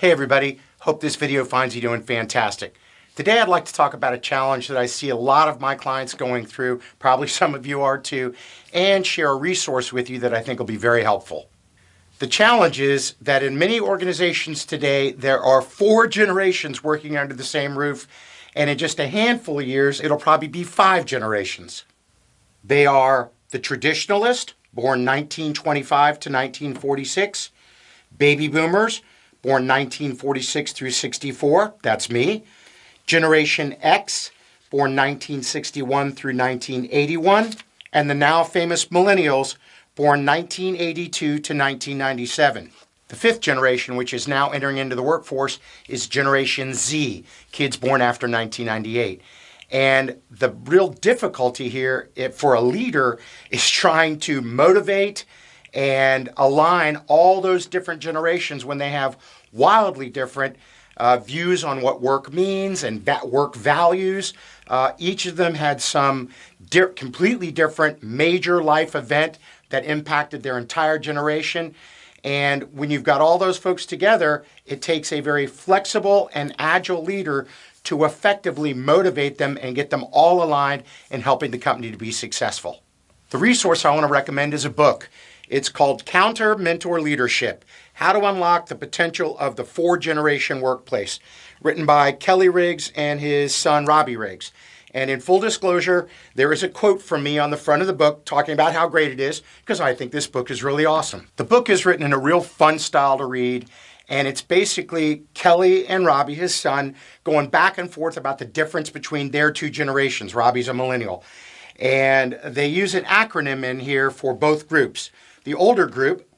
Hey everybody, hope this video finds you doing fantastic. Today I'd like to talk about a challenge that I see a lot of my clients going through, probably some of you are too, and share a resource with you that I think will be very helpful. The challenge is that in many organizations today, there are 4 generations working under the same roof, and in just a handful of years, it'll probably be 5 generations. They are the traditionalist, born 1925 to 1946, baby boomers, born 1946 through 64, that's me. Generation X, born 1961 through 1981. And the now famous millennials, born 1982 to 1997. The 5th generation, which is now entering into the workforce, is Generation Z, kids born after 1998. And the real difficulty here for a leader is trying to motivate and align all those different generations when they have wildly different views on what work means and work values. Each of them had some completely different major life event that impacted their entire generation. And when you've got all those folks together, it takes a very flexible and agile leader to effectively motivate them and get them all aligned in helping the company to be successful. The resource I want to recommend is a book. It's called Counter Mentor Leadership: How to Unlock the Potential of the 4-Generation Workplace, written by Kelly Riggs and his son Robbie Riggs. And in full disclosure, there is a quote from me on the front of the book talking about how great it is, because I think this book is really awesome. The book is written in a real fun style to read, and it's basically Kelly and Robbie, his son, going back and forth about the difference between their 2 generations. Robbie's a millennial. And they use an acronym in here for both groups. The older group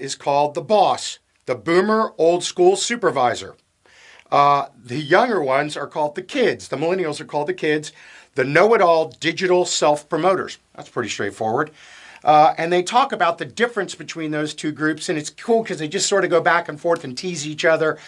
is called the BOSS, the Boomer Old School Supervisor. The younger ones are called the kids. The millennials are called the kids, the know-it-all digital self-promoters. That's pretty straightforward. And they talk about the difference between those 2 groups, and it's cool because they just sort of go back and forth and tease each other,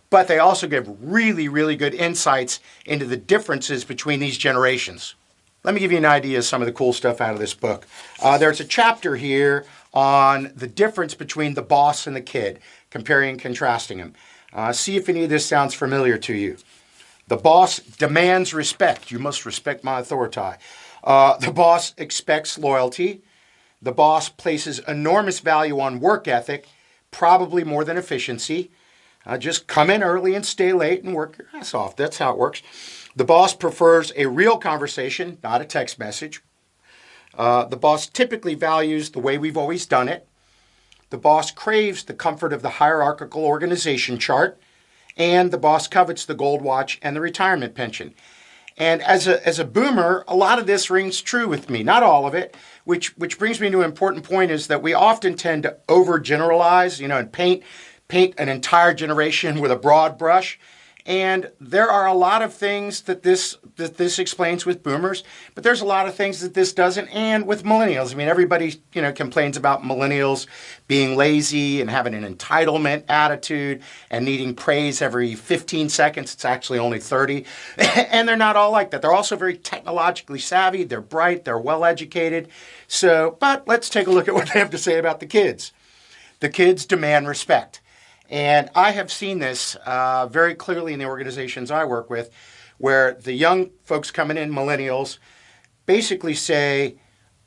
but they also give really, really good insights into the differences between these generations. Let me give you an idea of some of the cool stuff out of this book. There's a chapter here on the difference between the boss and the kid, comparing and contrasting them. See if any of this sounds familiar to you. The boss demands respect. You must respect my authority. The boss expects loyalty. The boss places enormous value on work ethic, probably more than efficiency. Just come in early and stay late and work your ass off. That's how it works. The boss prefers a real conversation, not a text message. The boss typically values the way we've always done it. The boss craves the comfort of the hierarchical organization chart. And the boss covets the gold watch and the retirement pension. And as a boomer, a lot of this rings true with me, not all of it, which brings me to an important point, is that we often tend to overgeneralize, and paint an entire generation with a broad brush. And there are a lot of things that this explains with boomers, but there's a lot of things that this doesn't, and with millennials. I mean, everybody, complains about millennials being lazy and having an entitlement attitude and needing praise every 15 seconds. It's actually only 30. And they're not all like that. They're also very technologically savvy. They're bright. They're well-educated. But let's take a look at what they have to say about the kids. The kids demand respect. And I have seen this very clearly in the organizations I work with, where the young folks coming in, millennials, basically say,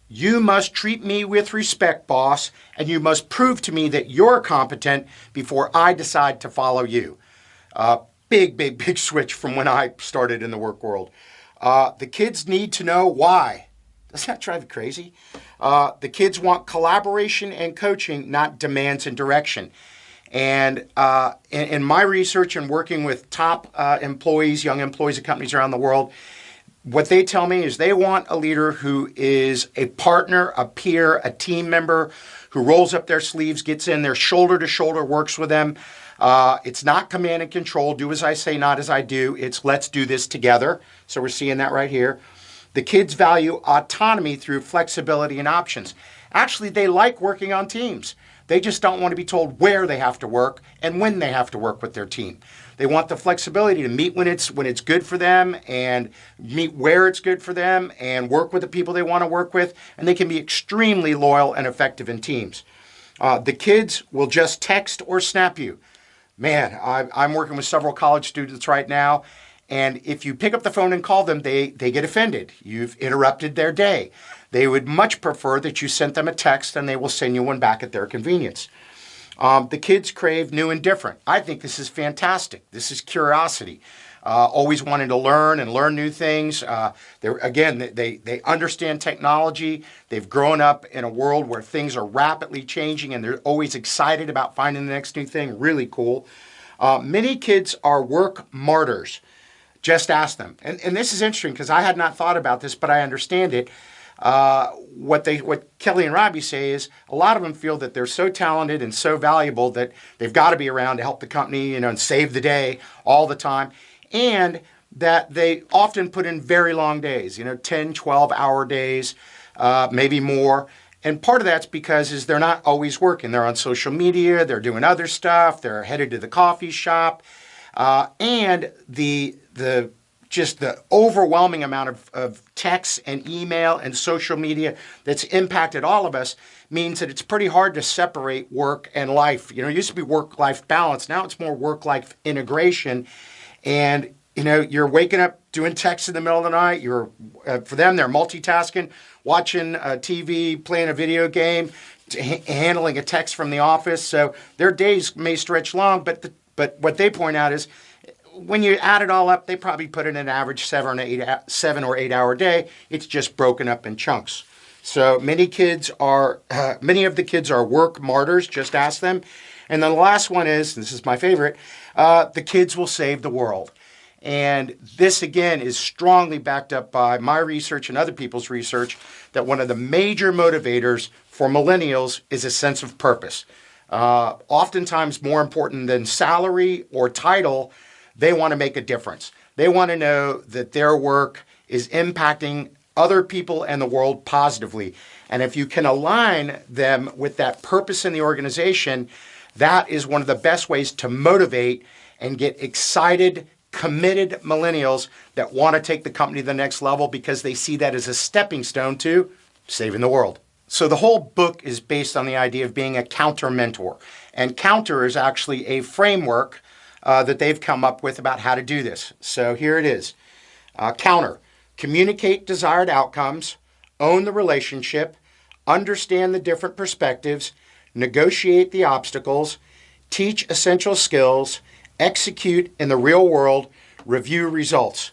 you must treat me with respect, boss, and you must prove to me that you're competent before I decide to follow you. Big switch from when I started in the work world. The kids need to know why. Doesn't that drive you crazy? The kids want collaboration and coaching, not demands and direction. And in my research and working with top employees, young employees of companies around the world, what they tell me is they want a leader who is a partner, a peer, a team member, who rolls up their sleeves, gets in there shoulder to shoulder, works with them. It's not command and control, do as I say, not as I do. It's let's do this together. So we're seeing that right here. The kids value autonomy through flexibility and options. Actually, they like working on teams. They just don't want to be told where they have to work and when they have to work with their team. They want the flexibility to meet when it's good for them and meet where it's good for them and work with the people they want to work with, and they can be extremely loyal and effective in teams. The kids will just text or snap you. Man, I'm working with several college students right now, and if you pick up the phone and call them, they get offended. You've interrupted their day. They would much prefer that you sent them a text, and they will send you one back at their convenience. The kids crave new and different. I think this is fantastic. This is curiosity. Always wanting to learn and learn new things. They understand technology. They've grown up in a world where things are rapidly changing, and they're always excited about finding the next new thing. Really cool. Many kids are work martyrs. Just ask them. And this is interesting because I had not thought about this, but I understand it. What Kelly and Robbie say is a lot of them feel that they're so talented and so valuable that they've got to be around to help the company, and save the day all the time. And that they often put in very long days, 10, 12-hour days, maybe more. And part of that's because they're not always working. They're on social media, they're doing other stuff, they're headed to the coffee shop. And the overwhelming amount of texts and email and social media that's impacted all of us means that it's pretty hard to separate work and life. It used to be work-life balance. Now it's more work-life integration. And, you're waking up doing texts in the middle of the night. For them, they're multitasking, watching TV, playing a video game, handling a text from the office. So their days may stretch long, but what they point out is when you add it all up, they probably put in an average 7 or 8 hour day. It's just broken up in chunks. So many of the kids are work martyrs. Just ask them. And then the last one is, this is my favorite, the kids will save the world. And this, again, is strongly backed up by my research and other people's research that one of the major motivators for millennials is a sense of purpose. Oftentimes more important than salary or title, they want to make a difference. They want to know that their work is impacting other people and the world positively. And if you can align them with that purpose in the organization, that is one of the best ways to motivate and get excited, committed millennials that want to take the company to the next level because they see that as a stepping stone to saving the world. So the whole book is based on the idea of being a counter mentor. And counter is actually a framework that they've come up with about how to do this. So here it is. Counter: communicate desired outcomes, own the relationship, understand the different perspectives, negotiate the obstacles, teach essential skills, execute in the real world, review results.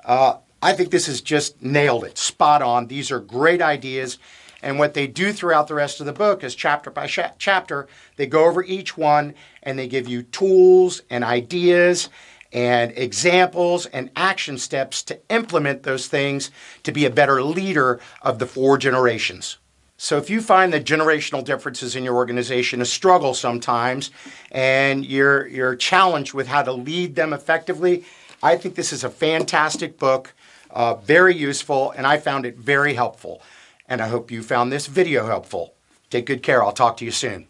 I think this has just nailed it, spot on. These are great ideas. And what they do throughout the rest of the book is chapter by chapter, they go over each one and they give you tools and ideas and examples and action steps to implement those things to be a better leader of the 4 generations. So if you find the generational differences in your organization a struggle sometimes and you're challenged with how to lead them effectively, I think this is a fantastic book, very useful, and I found it very helpful. And I hope you found this video helpful. Take good care. I'll talk to you soon.